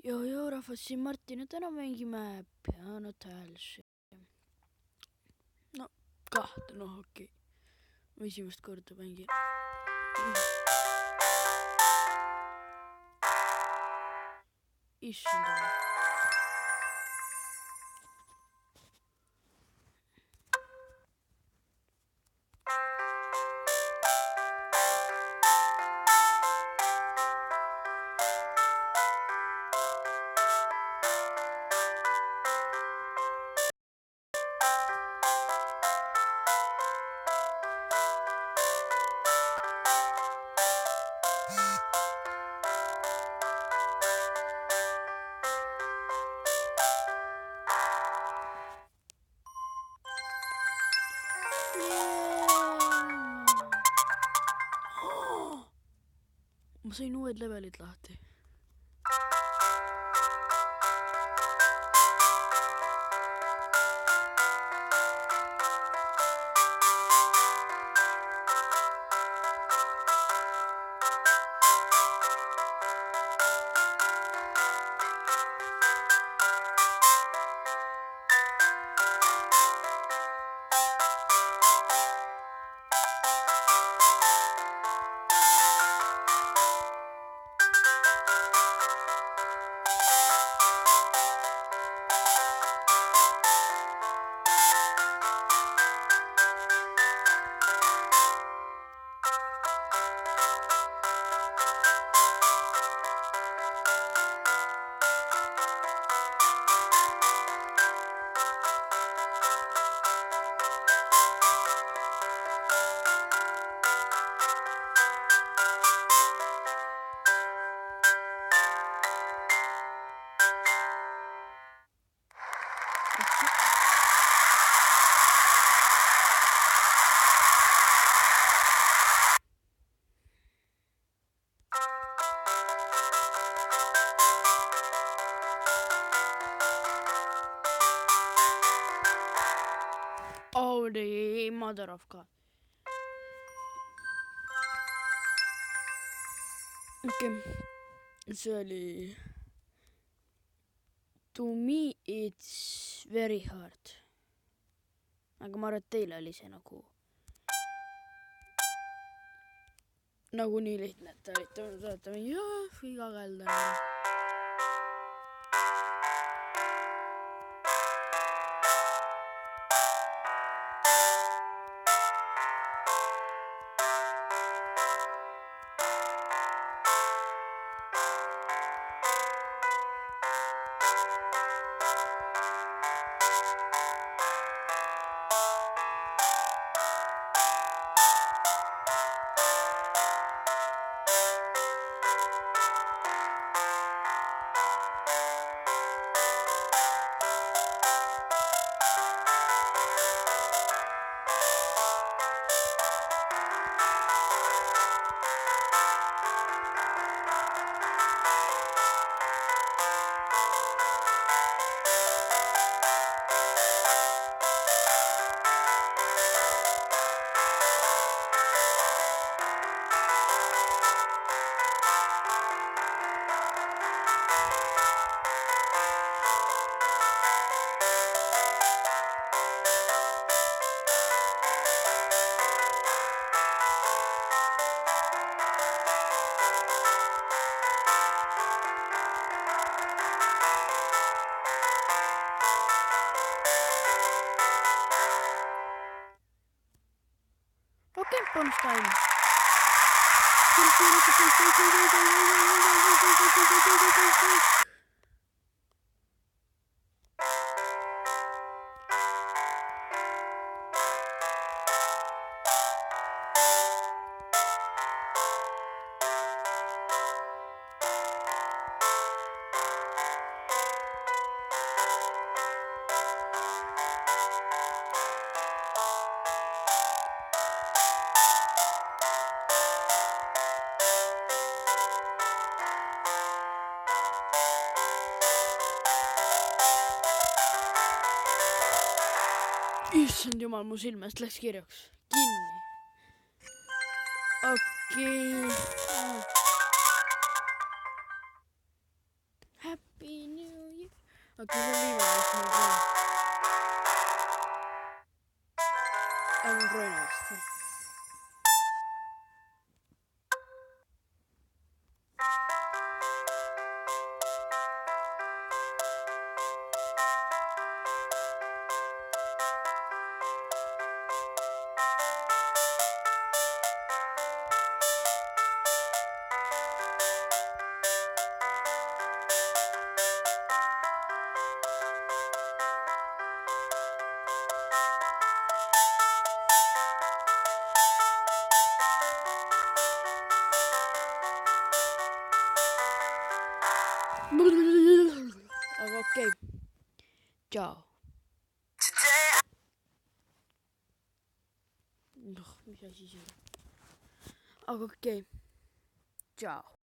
Joo, rahvas, siin Martin ja täna mängime Pianot Hääls. No, kahte, okei. Ma esimest korda mängin. Issand jumal. Ma sain uued levelid lahti. Oh, the mother of God. Okay. See oli To me it's very hard. Aga ma arvan, et teile oli see nagu nii lihtne, et te olite jah, iga käelda. Okay, bonus time. Issand jumal, mu silmest läks kirjaks kinni. Okei. Okei, se on viimeinen, jos mä voin. Aivan roinallista. Okei. Ciao. No, mikä sisällä? Okei. Ciao.